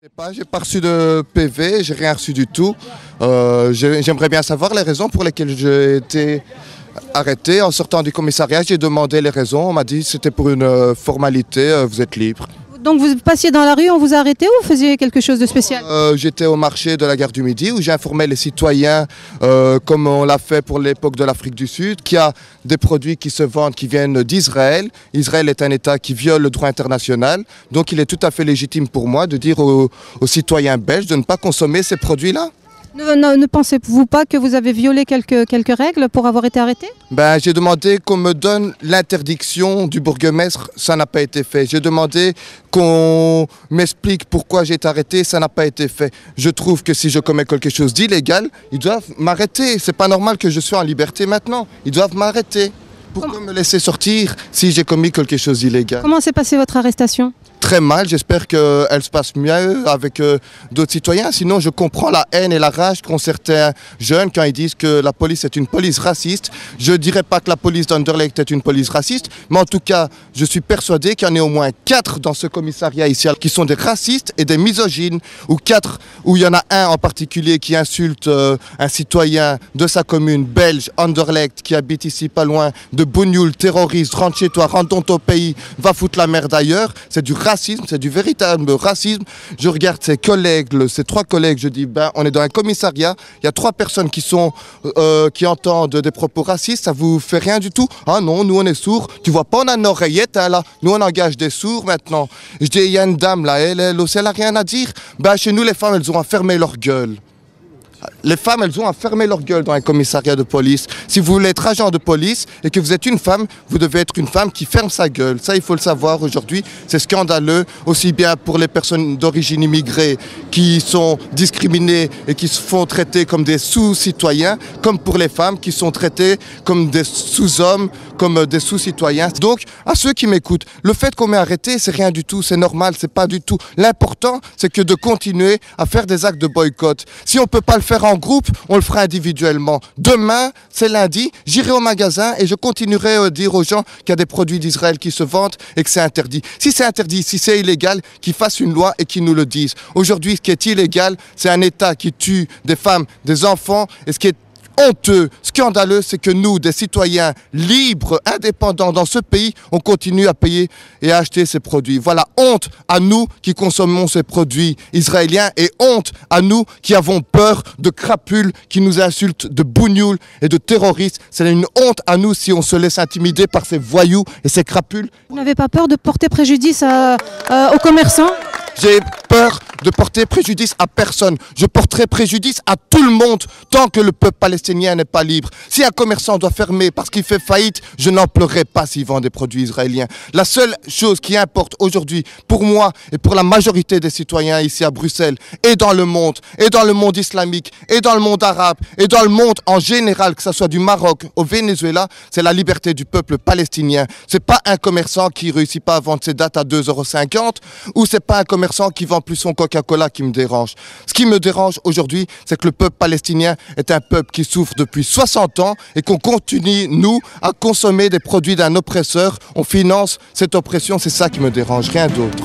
J'ai pas reçu de PV, j'ai rien reçu du tout. J'aimerais bien savoir les raisons pour lesquelles j'ai été arrêté. En sortant du commissariat, j'ai demandé les raisons. On m'a dit que c'était pour une formalité, vous êtes libre. Donc vous passiez dans la rue, on vous a arrêté ou vous faisiez quelque chose de spécial? J'étais au marché de la gare du Midi où j'ai informé les citoyens, comme on l'a fait pour l'époque de l'Afrique du Sud, qu'il y a des produits qui se vendent qui viennent d'Israël. Israël est un État qui viole le droit international, donc il est tout à fait légitime pour moi de dire aux citoyens belges de ne pas consommer ces produits-là. Ne pensez-vous pas que vous avez violé quelques règles pour avoir été arrêté? J'ai demandé qu'on me donne l'interdiction du bourgmestre, ça n'a pas été fait. J'ai demandé qu'on m'explique pourquoi j'ai été arrêté, ça n'a pas été fait. Je trouve que si je commets quelque chose d'illégal, ils doivent m'arrêter. C'est pas normal que je sois en liberté maintenant. Ils doivent m'arrêter. Pourquoi me laisser sortir si j'ai commis quelque chose d'illégal? Comment s'est passée votre arrestation? Très mal, j'espère qu'elle se passe mieux avec d'autres citoyens. Sinon, je comprends la haine et la rage qu'ont certains jeunes quand ils disent que la police est une police raciste. Je ne dirais pas que la police d'Anderlecht est une police raciste, mais en tout cas, je suis persuadé qu'il y en a au moins 4 dans ce commissariat ici qui sont des racistes et des misogynes, ou 4 où il y en a un en particulier qui insulte un citoyen de sa commune belge, Anderlecht, qui habite ici pas loin, de Bougnoul, terroriste, rentre chez toi, rentre dans ton pays, va foutre la merde ailleurs. C'est du racisme, c'est du véritable racisme. Je regarde ces collègues, ces 3 collègues, je dis, on est dans un commissariat, il y a 3 personnes qui entendent des propos racistes, ça vous fait rien du tout? Ah non, nous on est sourds, tu vois pas, on a une oreillette, hein, là, nous on engage des sourds maintenant. Je dis, il y a une dame là, elle aussi, elle a rien à dire. Chez nous les femmes, elles ont à fermer leur gueule. Les femmes, elles ont à fermer leur gueule dans un commissariat de police. Si vous voulez être agent de police et que vous êtes une femme, vous devez être une femme qui ferme sa gueule. Ça, il faut le savoir aujourd'hui. C'est scandaleux, aussi bien pour les personnes d'origine immigrée qui sont discriminées et qui se font traiter comme des sous-citoyens, comme pour les femmes qui sont traitées comme des sous-hommes, comme des sous-citoyens. Donc, à ceux qui m'écoutent, le fait qu'on m'ait arrêté, c'est rien du tout, c'est normal, c'est pas du tout. L'important, c'est que de continuer à faire des actes de boycott. Si on peut pas le faire en groupe, on le fera individuellement. Demain, c'est lundi, j'irai au magasin et je continuerai à dire aux gens qu'il y a des produits d'Israël qui se vendent et que c'est interdit. Si c'est interdit, si c'est illégal, qu'ils fassent une loi et qu'ils nous le disent. Aujourd'hui, ce qui est illégal, c'est un État qui tue des femmes, des enfants, et ce qui est honteux, scandaleux, c'est que nous, des citoyens libres, indépendants dans ce pays, on continue à payer et à acheter ces produits. Voilà, honte à nous qui consommons ces produits israéliens et honte à nous qui avons peur de crapules qui nous insultent, de bougnoules et de terroristes. C'est une honte à nous si on se laisse intimider par ces voyous et ces crapules. Vous n'avez pas peur de porter préjudice aux commerçants? J'ai peur de porter préjudice à personne. Je porterai préjudice à tout le monde tant que le peuple palestinien n'est pas libre. Si un commerçant doit fermer parce qu'il fait faillite, je n'en pleurerai pas s'il vend des produits israéliens. La seule chose qui importe aujourd'hui pour moi et pour la majorité des citoyens ici à Bruxelles et dans le monde islamique, et dans le monde arabe, et dans le monde en général, que ce soit du Maroc au Venezuela, c'est la liberté du peuple palestinien. C'est pas un commerçant qui réussit pas à vendre ses dates à 2,50 € ou c'est pas un commerçant qui vend plus son Coca-Cola qui me dérange. Ce qui me dérange aujourd'hui, c'est que le peuple palestinien est un peuple qui souffre depuis 60 ans et qu'on continue, nous, à consommer des produits d'un oppresseur. On finance cette oppression, c'est ça qui me dérange, rien d'autre.